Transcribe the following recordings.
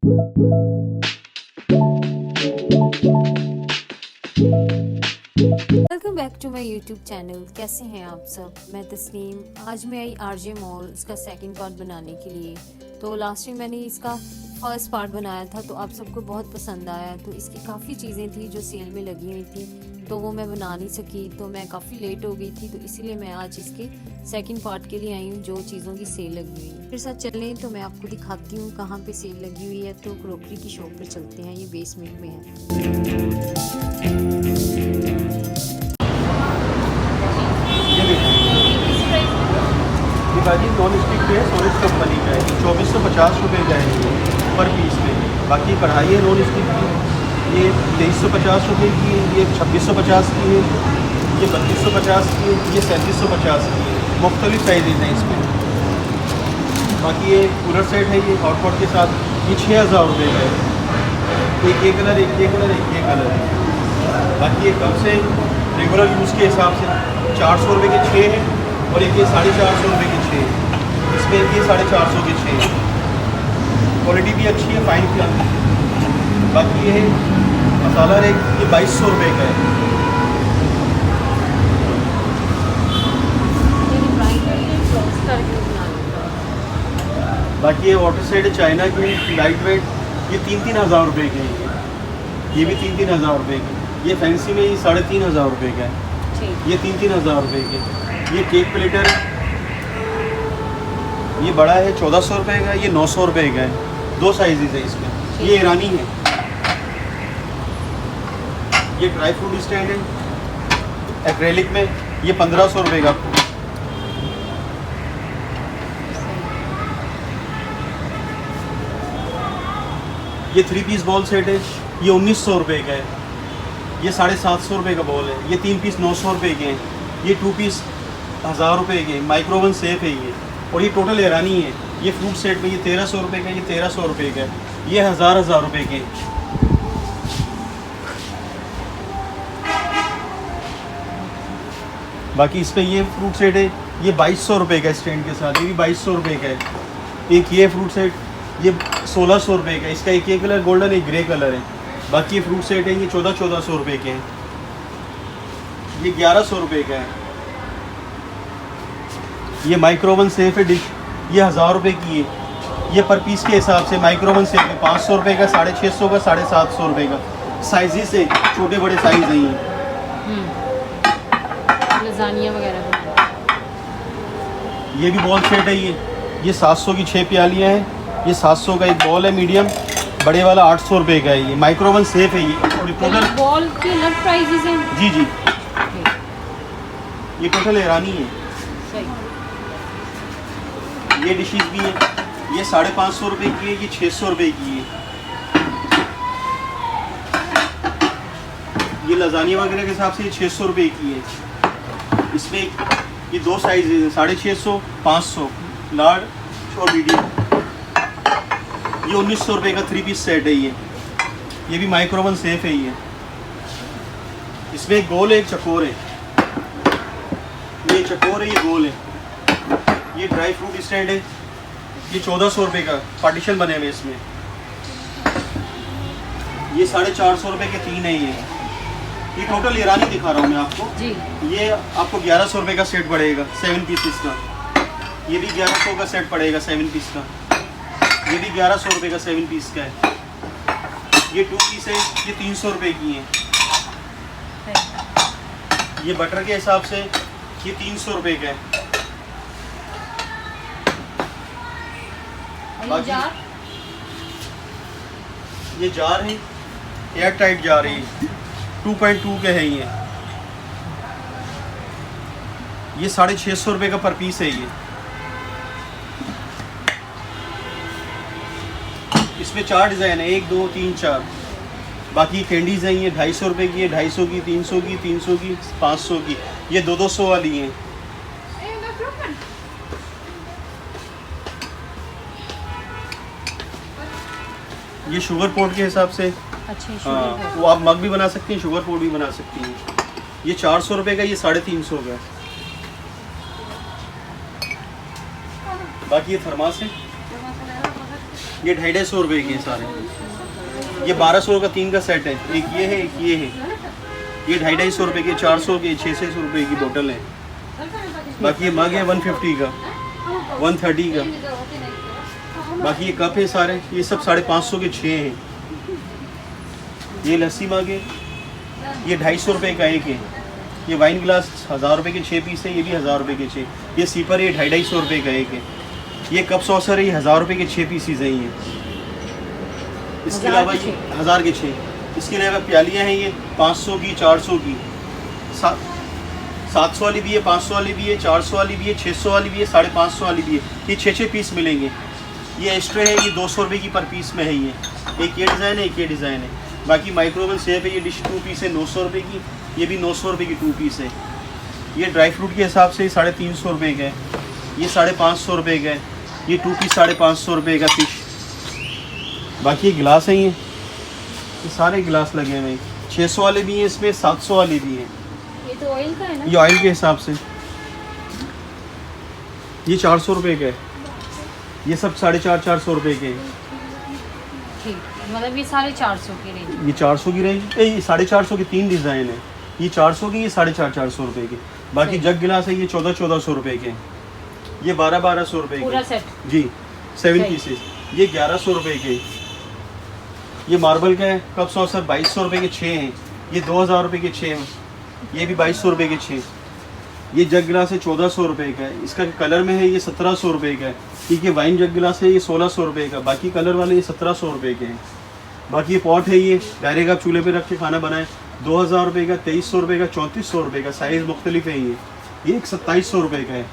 Welcome back to my YouTube channel. कैसे हैं आप सब? मैं तस्नीम। आज मैं आई आरजे मॉल इसका सेकंड पार्ट बनाने के लिए। तो लास्ट टाइम मैंने इसका फर्स्ट पार्ट बनाया था तो आप सबको बहुत पसंद आया। तो इसकी काफ़ी चीज़ें थी जो सेल में लगी हुई थी तो वो मैं बना नहीं सकी, तो मैं काफ़ी लेट हो गई थी, तो इसीलिए मैं आज इसके सेकंड पार्ट के लिए आई हूँ जो चीज़ों की सेल लगी हुई है। फिर साथ चलें तो मैं आपको दिखाती हूँ कहाँ पे सेल लगी हुई है। तो क्रॉकरी की शॉप पर चलते हैं, ये बेसमेंट में है। ये भाजी नॉन स्टिक पे है, सोलिड कंपनी का है। 2450 रुपये का है ये पर पीस में। बाकी कढ़ाई है नॉन स्टिक की, ये 2350 रुपये की है, ये 2650 की है, ये 3250 की है, ये 3750 की है। मुख्तलिफ साइज़ हैं इसमें। बाकी ये कूलर सेट है, ये हॉटपॉट के साथ, ये 6000 रुपये का है। एक ये कलर, एक ये कलर, एक ये कलर है। बाकी ये कब से रेगुलर यूज़ के हिसाब से 400 रुपये के 6 हैं, और एक ये 450 रुपये के 6। इसमें एक ये 450 के 6। क्वालिटी भी अच्छी है, फाइन क्वालिटी। बाकी ये है मसाला रेक, ये 2200 रुपये का है। बाकी ये वाटर सेट है चाइना की, लाइट वेट, ये 3-3000 रुपये के हैं। ये भी 3-3000 रुपये के। ये फैंसी में ये 3500 रुपये का है। ये 3-3000 रुपये के। ये केक प्लेटर है, ये बड़ा है 1400 रुपये का, ये 900 रुपये का है। 2 साइजेज है इसमें। ये ईरानी है। ये ड्राई फ्रूट स्टैंड है एक्रेलिक में, ये 1500 रुपये का। ये 3 पीस बॉल सेट है, ये 1900 रुपये का है। ये 750 रुपये का बॉल है। ये 3 पीस 900 रुपये के हैं। ये 2 पीस 1000 रुपये के। माइक्रोवन सेफ है ये, और ये टोटल ईरानी है। ये फ्रूट सेट में ये 1300 रुपये का, ये 1300 रुपये का, ये 1000 रुपये के। बाकी इस पर ये फ्रूट सेट है, ये 2200 रुपये का स्टैंड के साथ, ये भी 2200 रुपये का है। एक ये फ्रूट सेट, ये 1600 रुपये का। इसका एक ये कलर गोल्डन, एक ग्रे कलर है। बाकी ये फ्रूट सेट है, ये 1400 रुपये के हैं। ये 1100 रुपये का है। ये माइक्रोवन सेफ है डिश, ये 1000 रुपये की है। ये पर पीस के हिसाब से माइक्रोवन सेफ है, 500 रुपये का, 650 का, 750 रुपये का। साइज़ है, छोटे बड़े साइज़ हैं ये। लजानिया वगैरह। ये भी बॉल सेट है। ये 700 की 6 प्यालियाँ हैं। ये 700 का एक बॉल है मीडियम, बड़े वाला 800 रुपये का है। ये माइक्रोवन सेफ है। ये टोटल बॉल के अलग प्राइसेस हैं। जी जी, ये टोटल ईरानी है। ये डिशेस भी है, ये 550 रुपये की है, ये 600 रुपये की है। ये लजानिया वगैरह के हिसाब से ये 600 रुपये की है। इसमें ये 2 साइज है, 650, 500, लार्ज और मीडियम। ये 1900 रुपये का 3 पीस सेट है। ये भी माइक्रोवन सेफ है। ये इसमें एक गोल है, एक चकोर है। ये चकोर है, ये गोल है। ये ड्राई फ्रूट स्टैंड है, ये 1400 रुपये का, पार्टीशन बने हुए इसमें। ये 450 रुपये के 3 है। ये टोटल ईरानी दिखा रहा हूँ मैं आपको जी। ये आपको 1100 रुपये का सेट पड़ेगा 7 पीसेस का। ये भी 1100 का सेट पड़ेगा 7 पीस का। ये भी 1100 रुपये का 7 पीस का है। ये 2 पीस है, ये 300 रुपये की है। ये बटर के हिसाब से ये 300 रुपये का है। बाकी ये जार है, एयर टाइट जार है, 2.2 के है। ये 650 रुपये का पर पीस है। ये इसमें 4 डिज़ाइन है, 1 2 3 4। बाकी कैंडीज हैं, ये 250 रुपये की है, 250 की, 300 की, 300 की, 500 की। ये 200 वाली हैं। ये शुगर पोट के हिसाब से। अच्छे हाँ, वो आप मग भी बना सकती हैं, शुगर पोट भी बना सकती हैं। ये 400 रुपये का, ये 350 का। बाकी ये थर्मास है, ये 250 रुपये के हैं सारे। ये 1200 का 3 का सेट है, एक ये है एक ये है। ये 250 रुपये के, 400 के, 600 रुपये की बोतल है। बाकी ये मग है 150 का, 130 का। बाकी ये कप है सारे, ये सब 550 के 6 हैं। ये लस्सी मग है, ये 250 रुपये का एक है। ये वाइन ग्लास 1000 रुपये के 6 पीस है, ये भी 1000 रुपये के 6। ये सीपर है 250 रुपये का एक है। ये कप सॉसर है, ये 1000 रुपये के 6 पीसीज हैं ये। इसके अलावा ये 1000 के 6। इसके अलावा प्यालियाँ हैं ये 500 की, 400 की, 700 वाली भी है, 500 वाली भी है, 400 वाली भी है, 600 वाली भी है, 550 वाली भी है। ये 6 पीस मिलेंगे। ये एक्स्ट्रा है, ये 200 रुपये की पर पीस में है ये। एक ये डिज़ाइन है, एक ये डिज़ाइन है। बाकी माइक्रोवेव सेफ है, ये डिश 2 पीस है 900 रुपये की। ये भी 900 रुपये की 2 पीस है। ये ड्राई फ्रूट के हिसाब से 350 रुपये का है। ये 550 रुपये का है। ये 2 पीस 550 रुपये का फिश। बाकी ये गिलास है, ये सारे गिलास लगे हुए हैं। 600 वाले भी हैं इसमें, 700 वाले भी हैं। ये तो ऑयल का है ना? ये ऑयल के हिसाब से। ये 400 रुपये का है। ये सब 450 रुपये के हैं। ठीक, मतलब ये 450 की रेंज। ये 400 की रेंज, ये 450 के 3 डिज़ाइन है। ये 400 की, ये 450 रुपये के। बाकी जग गिलास है, ये 1400 रुपये के। ये 1200 रुपये के पूरा सेट जी, 7 पीसेस। ये 1100 रुपये के। ये मार्बल का है, कप सॉसर 2200 रुपये के 6 हैं। ये 2000 रुपये के 6 हैं। ये भी 2200 रुपये के 6। ये जग गिलास है 1400 रुपये का है। इसका कलर में है, ये 1700 रुपये का है। ठीक है, वाइन जग गिलास है, ये 1600 रुपये का। बाकी कलर वाले ये 1700 रुपये के हैं। बाकी ये पॉट है, ये डायरेक्ट आप चूल्हे पे रख के खाना बनाएं, 2000 रुपये का, 2300 रुपये का, 3400 रुपये का। साइज़ मुख्तलिफ है ये। ये एक 2700 रुपये का है।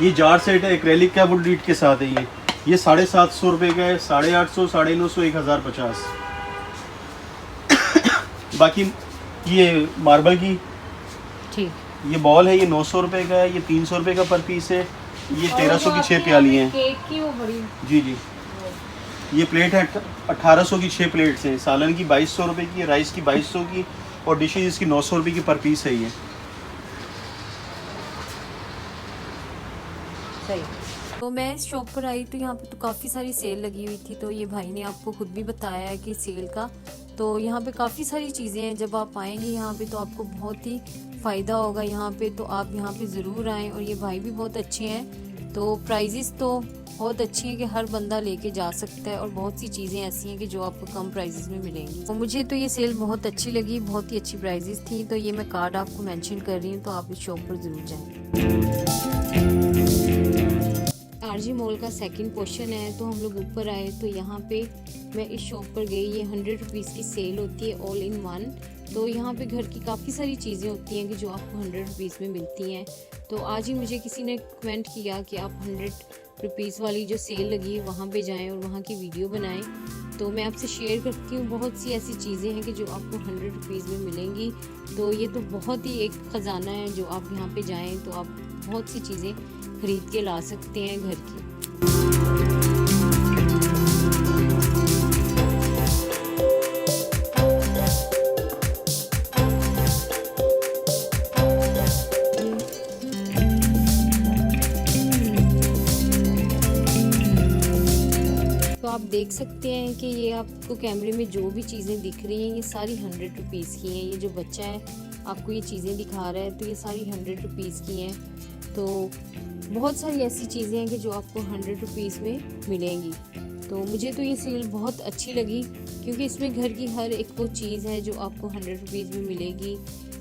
ये जार सेट है, एक्रेलिक का वुड लीड के साथ है ये। ये 750 रुपये का है, 850, 950, 1050। बाकी ये मार्बल की ठीक, ये बॉल है, ये 900 रुपये का है। ये 300 रुपये का पर पीस है। ये 1300 की 6 प्याली हैं। केक की वो बड़ी। जी जी। ये प्लेट है 1800 की 6 प्लेट्स हैं। सालन की 2200 रुपये की, राइस की 2200 की, और डिशेज इसकी 900 रुपये की पर पीस है ये। सही। तो मैं इस शॉप पर आई तो यहाँ पे तो काफ़ी सारी सेल लगी हुई थी। तो ये भाई ने आपको खुद भी बताया है कि सेल का, तो यहाँ पे काफ़ी सारी चीज़ें हैं। जब आप आएंगे यहाँ पे तो आपको बहुत ही फ़ायदा होगा यहाँ पे। तो आप यहाँ पे ज़रूर आएँ। और ये भाई भी बहुत अच्छे हैं, तो प्राइजेस तो बहुत अच्छी हैं कि हर बंदा लेके जा सकता है। और बहुत सी चीज़ें ऐसी हैं कि जो आपको कम प्राइजेस में मिलेंगी। तो मुझे तो ये सेल बहुत अच्छी लगी, बहुत ही अच्छी प्राइजेस थी। तो ये मैं कार्ड आपको मेंशन कर रही हूँ, तो आप इस शॉप पर ज़रूर जाएँ। आरजी मॉल का सेकंड पोर्शन है। तो हम लोग ऊपर आए तो यहाँ पे मैं इस शॉप पर गई। ये 100 रुपीज़ की सेल होती है, ऑल इन वन। तो यहाँ पे घर की काफ़ी सारी चीज़ें होती हैं कि जो आपको 100 रुपीज़ में मिलती हैं। तो आज ही मुझे किसी ने कमेंट किया कि आप 100 रुपीज़ वाली जो सेल लगी है वहाँ पे जाएं और वहाँ की वीडियो बनाएं। तो मैं आपसे शेयर करती हूँ, बहुत सी ऐसी चीज़ें हैं कि जो आपको 100 रुपीज़ में मिलेंगी। तो ये तो बहुत ही एक ख़जाना है। जो आप यहाँ पे जाएं तो आप बहुत सी चीज़ें खरीद के ला सकते हैं घर की। तो आप देख सकते हैं कि ये आपको कैमरे में जो भी चीज़ें दिख रही हैं ये सारी 100 रुपीज़ की हैं। ये जो बच्चा है आपको ये चीज़ें दिखा रहा है तो ये सारी 100 रुपीज़ की हैं। तो बहुत सारी ऐसी चीज़ें हैं कि जो आपको 100 रुपीज़ में मिलेंगी। तो मुझे तो ये सेल बहुत अच्छी लगी क्योंकि इसमें घर की हर एक वो चीज़ है जो आपको 100 रुपीज़ में मिलेगी।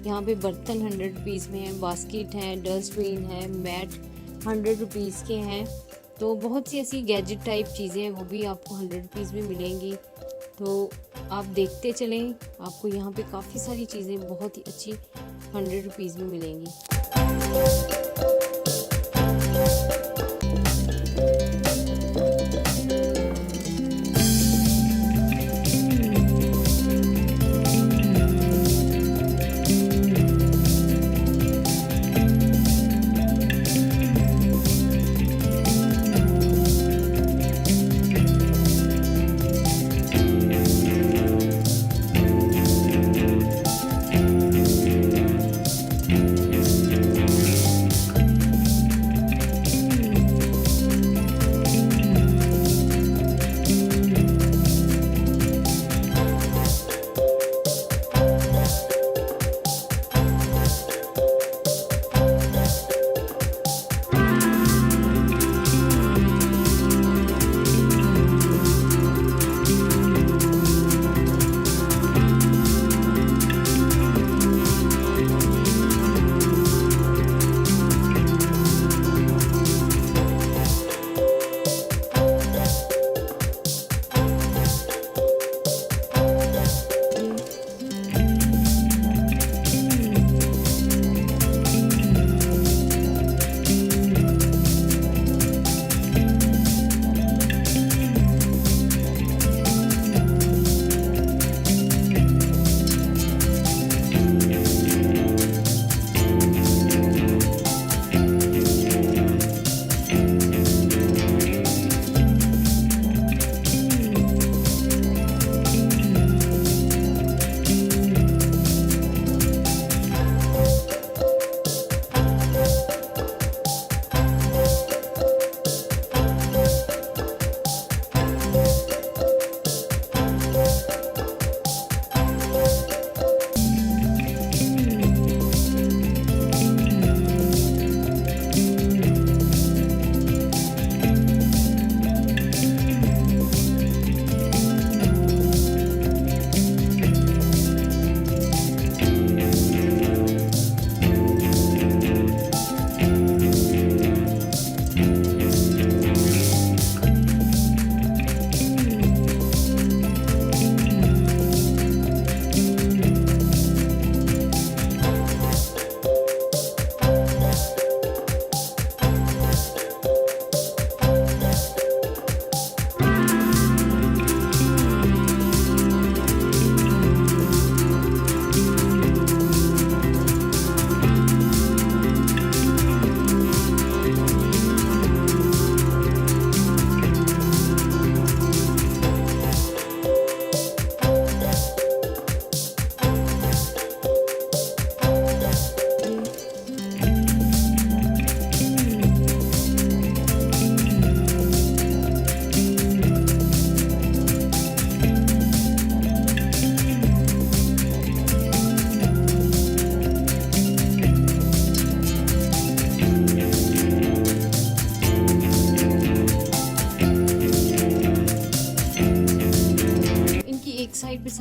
यहाँ पे बर्तन 100 रुपीज़ में है, बास्केट है, डस्टबिन है, मैट 100 रुपीज़ के हैं। तो बहुत सी ऐसी गैजेट टाइप चीज़ें हैं वो भी आपको 100 रुपीज़ में मिलेंगी। तो आप देखते चलें, आपको यहाँ पे काफ़ी सारी चीज़ें बहुत ही अच्छी 100 रुपीज़ में मिलेंगी।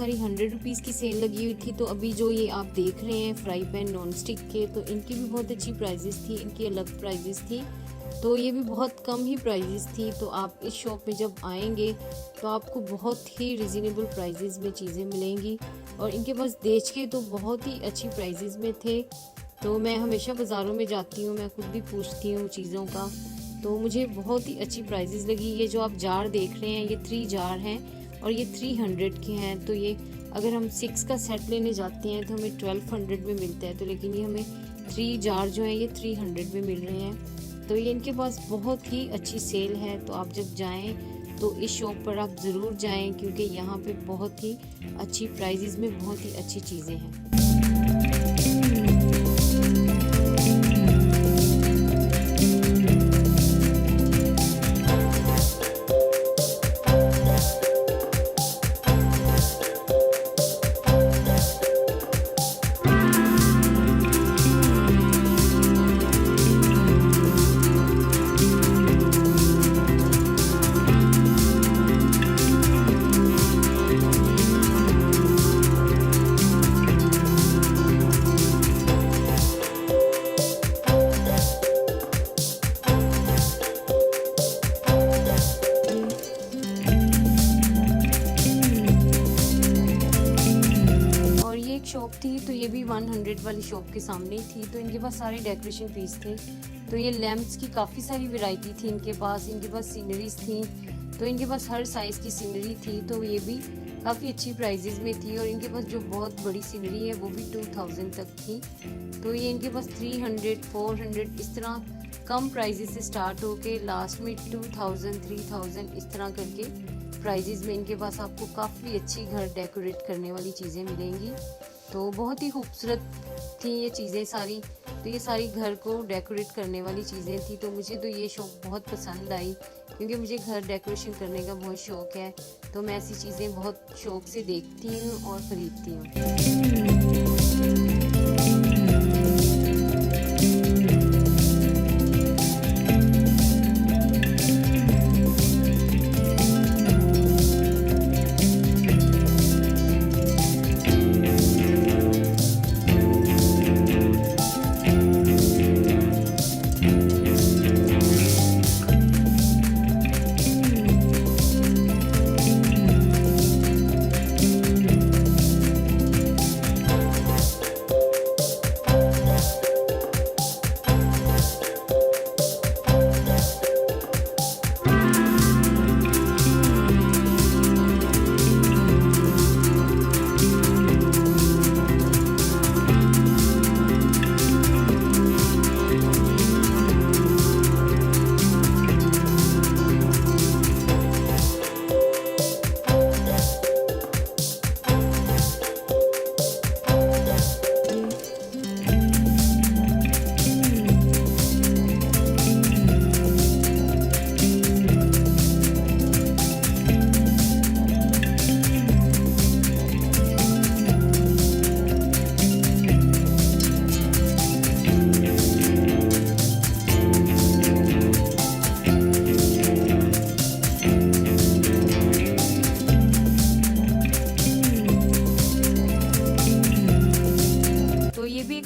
सारी 100 रुपीज़ की सेल लगी हुई थी। तो अभी जो ये आप देख रहे हैं फ्राई पैन नॉन स्टिक के, तो इनकी भी बहुत अच्छी प्राइजेस थी, इनकी अलग प्राइजेस थी, तो ये भी बहुत कम ही प्राइजेस थी। तो आप इस शॉप में जब आएंगे तो आपको बहुत ही रिजनेबल प्राइजेस में चीज़ें मिलेंगी, और इनके पास देच के तो बहुत ही अच्छी प्राइजेस में थे। तो मैं हमेशा बाज़ारों में जाती हूँ, मैं खुद भी पूछती हूँ चीज़ों का, तो मुझे बहुत ही अच्छी प्राइजेस लगी। ये जो आप जार देख रहे हैं ये 3 जार हैं और ये 300 के हैं। तो ये अगर हम 6 का सेट लेने जाते हैं तो हमें 1200 में मिलता है, तो लेकिन ये हमें 3 जार जो हैं ये 300 में मिल रहे हैं। तो ये इनके पास बहुत ही अच्छी सेल है। तो आप जब जाएं तो इस शॉप पर आप ज़रूर जाएं, क्योंकि यहाँ पे बहुत ही अच्छी प्राइजेस में बहुत ही अच्छी चीज़ें हैं। शॉप थी तो ये भी 100 वाली शॉप के सामने ही थी। तो इनके पास सारे डेकोरेशन पीस थे। तो ये लैम्प्स की काफ़ी सारी वैरायटी थी इनके पास सीनरीज थी, तो इनके पास हर साइज़ की सीनरी थी। तो ये भी काफ़ी अच्छी प्राइजेस में थी, और इनके पास जो बहुत बड़ी सीनरी है वो भी 2000 तक थी। तो ये इनके पास 300, 400 इस तरह कम प्राइजेस से स्टार्ट होके लास्ट में 2000, 3000 इस तरह करके प्राइजेस में इनके पास आपको काफ़ी अच्छी घर डेकोरेट करने वाली चीज़ें मिलेंगी। तो बहुत ही खूबसूरत थी ये चीज़ें सारी। तो ये सारी घर को डेकोरेट करने वाली चीज़ें थी। तो मुझे तो ये शॉप बहुत पसंद आई, क्योंकि मुझे घर डेकोरेशन करने का बहुत शौक़ है। तो मैं ऐसी चीज़ें बहुत शौक़ से देखती हूँ और ख़रीदती हूँ।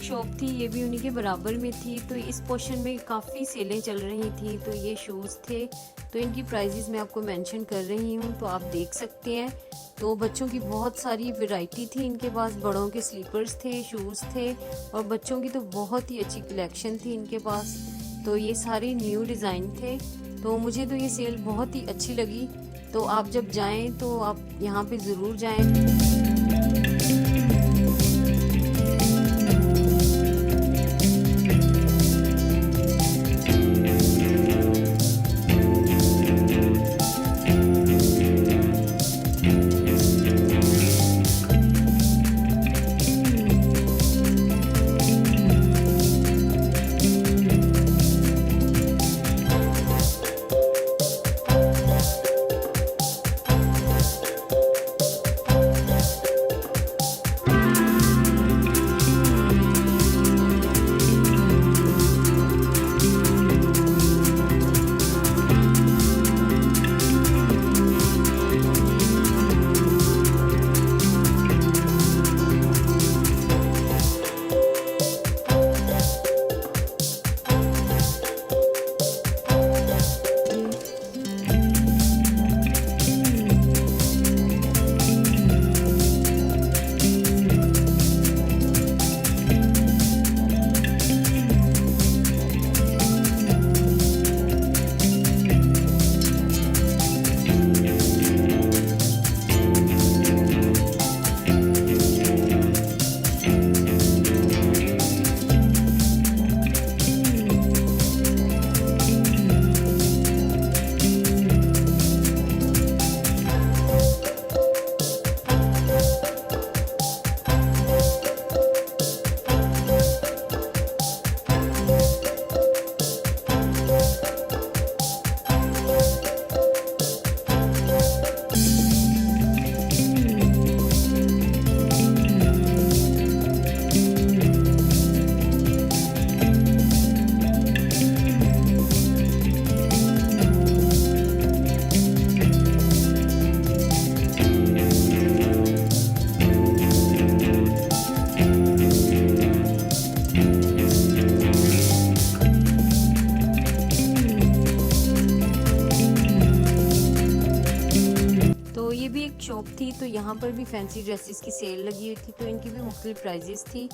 शॉप थी, ये भी उन्हीं के बराबर में थी। तो इस पोर्शन में काफ़ी सेलें चल रही थी। तो ये शूज़ थे, तो इनकी प्राइजेस मैं आपको मेंशन कर रही हूँ, तो आप देख सकते हैं। तो बच्चों की बहुत सारी वैरायटी थी इनके पास, बड़ों के स्लीपर्स थे, शूज़ थे, और बच्चों की तो बहुत ही अच्छी कलेक्शन थी इनके पास। तो ये सारे न्यू डिज़ाइन थे। तो मुझे तो ये सेल बहुत ही अच्छी लगी। तो आप जब जाएं तो आप यहाँ पे ज़रूर जाएं। पर भी फैंसी ड्रेसेस की सेल लगी हुई थी, तो इनकी भी मुख्तलिफ प्राइजेस थी।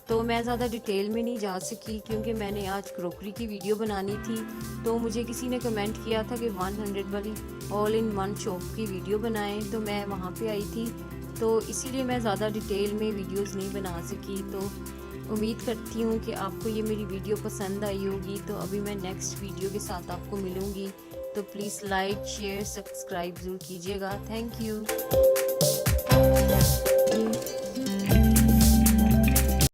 तो मैं ज़्यादा डिटेल में नहीं जा सकी क्योंकि मैंने आज क्रॉकरी की वीडियो बनानी थी। तो मुझे किसी ने कमेंट किया था कि 100 वाली ऑल इन वन शॉप की वीडियो बनाएं, तो मैं वहाँ पे आई थी, तो इसीलिए मैं ज़्यादा डिटेल में वीडियोस नहीं बना सकी। तो उम्मीद करती हूँ कि आपको ये मेरी वीडियो पसंद आई होगी। तो अभी मैं नेक्स्ट वीडियो के साथ आपको मिलूँगी, तो प्लीज़ लाइक शेयर सब्सक्राइब ज़रूर कीजिएगा। Thank you.